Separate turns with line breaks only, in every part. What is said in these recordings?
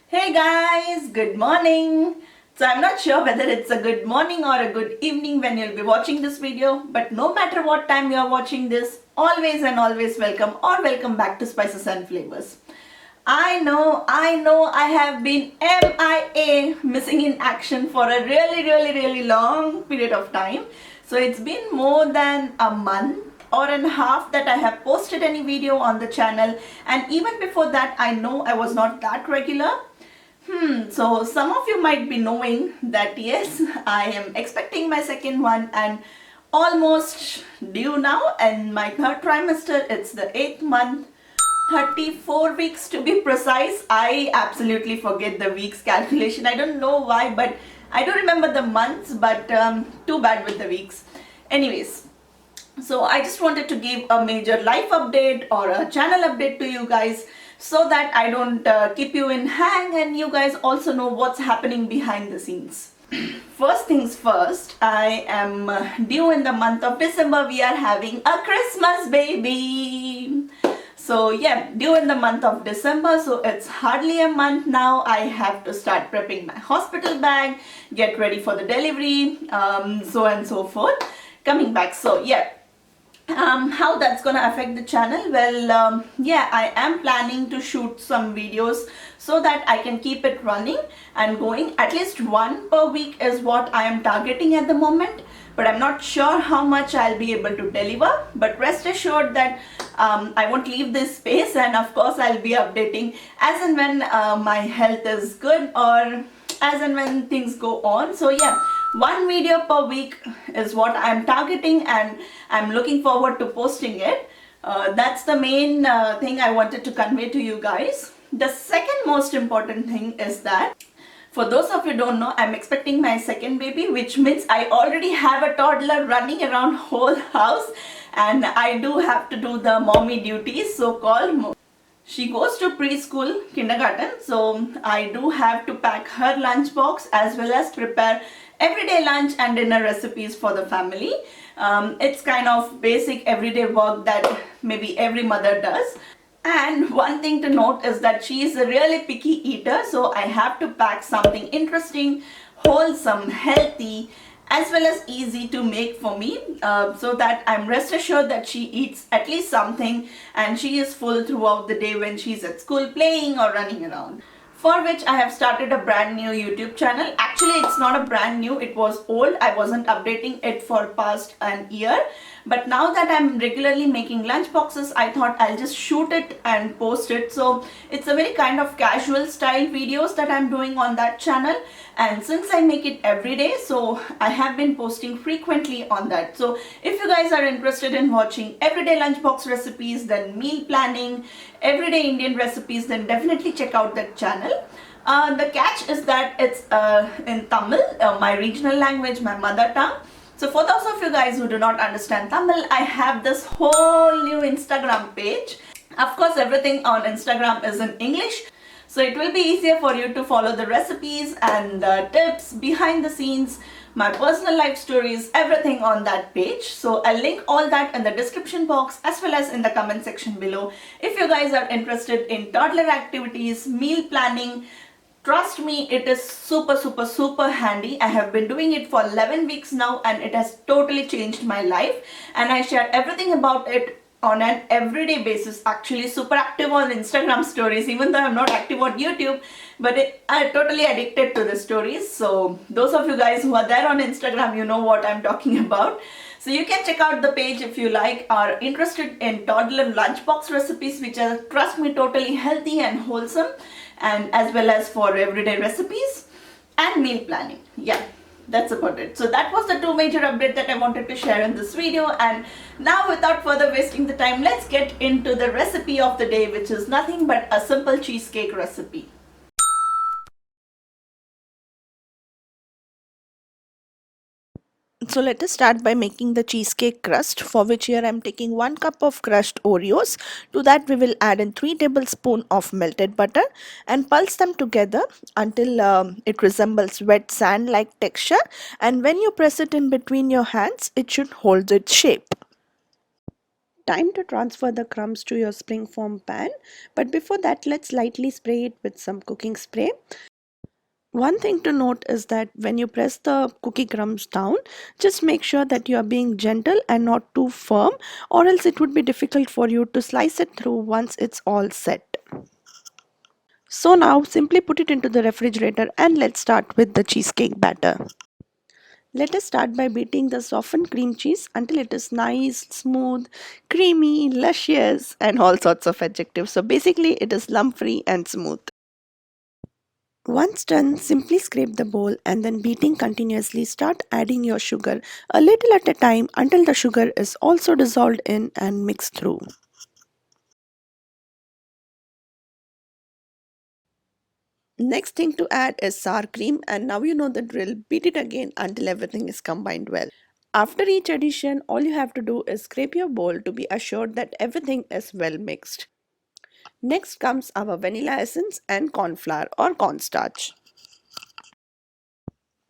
Hey guys, good morning. So I'm not sure whether it's a good morning or a good evening when you'll be watching this video, but no matter what time you're watching this, always and always welcome back to Spices and Flavors. I know, I have been MIA, missing in action for a really long period of time. So it's been more than a month or and a half that I have posted any video on the channel, and even before that I know I was not that regular. So some of you might be knowing that yes, I am expecting my second one and almost due now, and my third trimester, it's the 8th month, 34 weeks to be precise. I absolutely forget the weeks calculation. I don't know why, but I do remember the months, but too bad with the weeks. Anyways, so I just wanted to give a major life update or a channel update to you guys so that I don't keep you in hang, and you guys also know what's happening behind the scenes. First things first, I am due in the month of December. We are having a Christmas baby. So yeah, due in the month of December, so it's hardly a month now. I have to start prepping my hospital bag, get ready for the delivery, so and so forth, coming back. So yeah, how that's gonna affect the channel? Well, yeah, I am planning to shoot some videos so that I can keep it running and going. At least one per week is what I am targeting at the moment, but I'm not sure how much I'll be able to deliver. But rest assured that I won't leave this space, and of course I'll be updating as and when my health is good or as and when things go on. So yeah, one video per week is what I'm targeting, and I'm looking forward to posting it. That's the main thing I wanted to convey to you guys. The second most important thing is that, for those of you who don't know, I'm expecting my second baby, which means I already have a toddler running around whole house, and I do have to do the mommy duties, so-called. She goes to preschool, kindergarten, so I do have to pack her lunch box as well as prepare everyday lunch and dinner recipes for the family. It's kind of basic everyday work that maybe every mother does. And one thing to note is that she is a really picky eater, so I have to pack something interesting, wholesome, healthy, as well as easy to make for me, so that I'm rest assured that she eats at least something and she is full throughout the day when she's at school playing or running around. For which I have started a brand new YouTube channel. Actually, it's not a brand new, it was old. I wasn't updating it for past an year. But now that I'm regularly making lunch boxes, I thought I'll just shoot it and post it. So it's a very kind of casual style videos that I'm doing on that channel. And since I make it every day, so I have been posting frequently on that. So if you guys are interested in watching everyday lunchbox recipes, then meal planning, everyday Indian recipes, then definitely check out that channel. The catch is that it's in Tamil, my regional language, my mother tongue. So for those of you guys who do not understand Tamil, I have this whole new Instagram page. Of course, everything on Instagram is in English, so it will be easier for you to follow the recipes and the tips, behind the scenes, my personal life stories, everything on that page. So I'll link all that in the description box as well as in the comment section below. If you guys are interested in toddler activities, meal planning, trust me, it is super handy. I have been doing it for 11 weeks now, and it has totally changed my life, and I share everything about it on an everyday basis. Actually super active on Instagram stories, even though I'm not active on YouTube, but I'm totally addicted to the stories. So those of you guys who are there on Instagram, you know what I'm talking about. So you can check out the page if you like, are interested in toddler lunchbox recipes, which are, trust me, totally healthy and wholesome, and as well as for everyday recipes and meal planning. Yeah, that's about it. So that was the two major updates that I wanted to share in this video. And now, without further wasting the time, let's get into the recipe of the day, which is nothing but a simple cheesecake recipe.
So let us start by making the cheesecake crust, for which here I am taking 1 cup of crushed Oreos. To that we will add in 3 tablespoons of melted butter and pulse them together until it resembles wet sand like texture, and when you press it in between your hands, it should hold its shape. Time to transfer the crumbs to your springform pan, but before that let's lightly spray it with some cooking spray. One thing to note is that when you press the cookie crumbs down, just make sure that you are being gentle and not too firm, or else it would be difficult for you to slice it through once it's all set. So now simply put it into the refrigerator and let's start with the cheesecake batter. Let us start by beating the softened cream cheese until it is nice, smooth, creamy, luscious, and all sorts of adjectives. So basically it is lump free and smooth. Once done, simply scrape the bowl and then beating continuously, start adding your sugar a little at a time until the sugar is also dissolved in and mixed through. Next thing to add is sour cream, and now you know the drill. Beat it again until everything is combined well. After each addition, all you have to do is scrape your bowl to be assured that everything is well mixed. Next comes our vanilla essence and corn flour or cornstarch.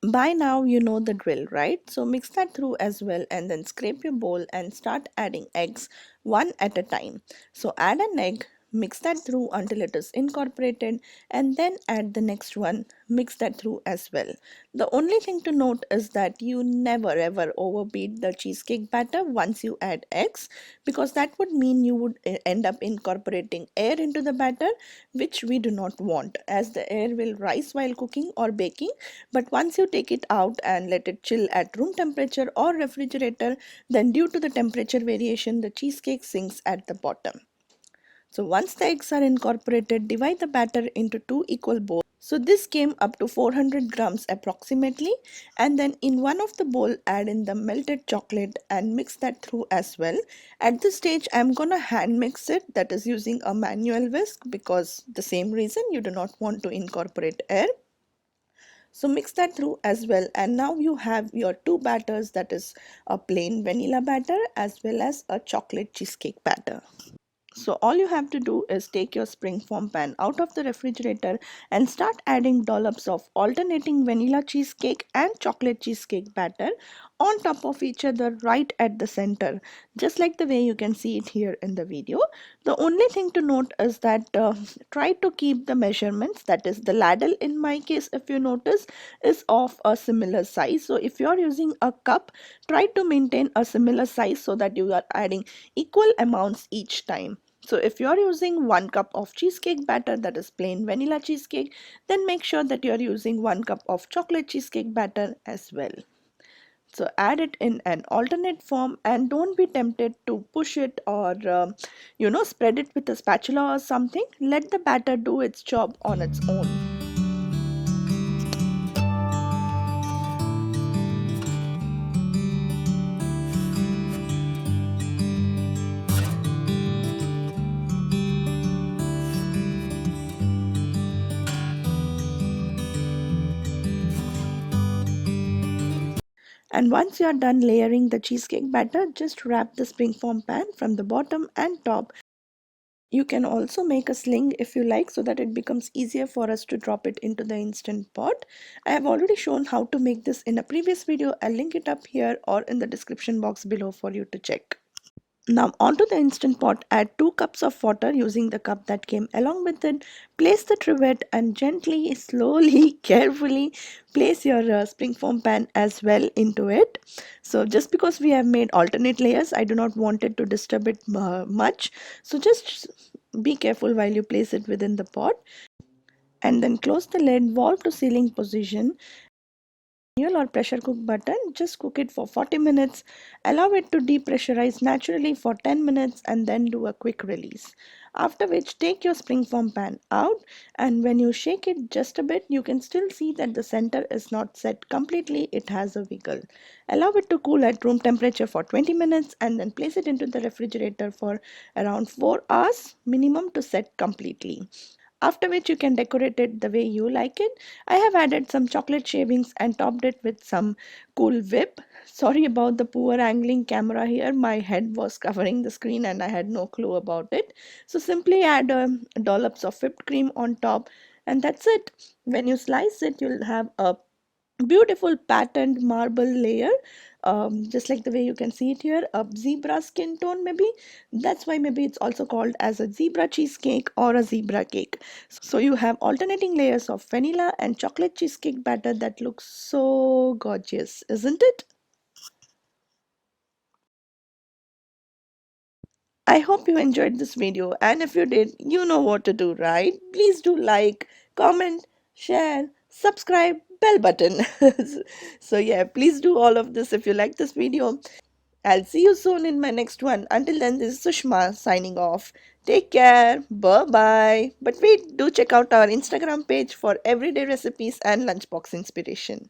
By now you know the drill, right? So mix that through as well and then scrape your bowl and start adding eggs one at a time. So add an egg, mix that through until it is incorporated, and then add the next one, mix that through as well. The only thing to note is that you never ever overbeat the cheesecake batter once you add eggs, because that would mean you would end up incorporating air into the batter, which we do not want, as the air will rise while cooking or baking. But once you take it out and let it chill at room temperature or refrigerator, then due to the temperature variation, the cheesecake sinks at the bottom. So once the eggs are incorporated, divide the batter into two equal bowls. So this came up to 400 grams approximately, and then in one of the bowl add in the melted chocolate and mix that through as well. At this stage I'm gonna hand mix it, that is using a manual whisk, because the same reason, you do not want to incorporate air. So mix that through as well, and now you have your two batters, that is a plain vanilla batter as well as a chocolate cheesecake batter. So all you have to do is take your springform pan out of the refrigerator and start adding dollops of alternating vanilla cheesecake and chocolate cheesecake batter on top of each other right at the center, just like the way you can see it here in the video. The only thing to note is that try to keep the measurements, that is the ladle in my case, if you notice, is of a similar size. So if you are using a cup, try to maintain a similar size so that you are adding equal amounts each time. So if you are using 1 cup of cheesecake batter, that is plain vanilla cheesecake, then make sure that you are using 1 cup of chocolate cheesecake batter as well. So add it in an alternate form and don't be tempted to push it or spread it with a spatula or something. Let the batter do its job on its own. And once you are done layering the cheesecake batter, just wrap the springform pan from the bottom and top. You can also make a sling if you like, so that it becomes easier for us to drop it into the Instant Pot. I have already shown how to make this in a previous video. I'll link it up here or in the description box below for you to check. Now onto the Instant Pot, add 2 cups of water using the cup that came along with it. Place the trivet and gently, slowly, carefully place your springform pan as well into it. So just because we have made alternate layers, I do not want it to disturb it much. So just be careful while you place it within the pot. And then close the lid, valve to ceiling position or pressure cook button. Just cook it for 40 minutes. Allow it to depressurize naturally for 10 minutes and then do a quick release. After which, take your springform pan out, and when you shake it just a bit, you can still see that the center is not set completely, it has a wiggle. Allow it to cool at room temperature for 20 minutes and then place it into the refrigerator for around 4 hours minimum to set completely. After which you can decorate it the way you like it. I have added some chocolate shavings and topped it with some cool whip. Sorry about the poor angling camera here. My head was covering the screen and I had no clue about it. So simply add dollops of whipped cream on top, and that's it. When you slice it, you'll have a beautiful patterned marble layer just like the way you can see it here, a zebra skin tone maybe. That's why maybe it's also called as a zebra cheesecake or a zebra cake. So you have alternating layers of vanilla and chocolate cheesecake batter that looks so gorgeous, isn't it? I hope you enjoyed this video, and if you did, you know what to do, right? Please do like, comment, share, subscribe, bell button. So yeah, please do all of this if you like this video. I'll see you soon in my next one. Until then, this is Sushma signing off. Take care. Bye bye. But wait, do check out our Instagram page for everyday recipes and lunchbox inspiration.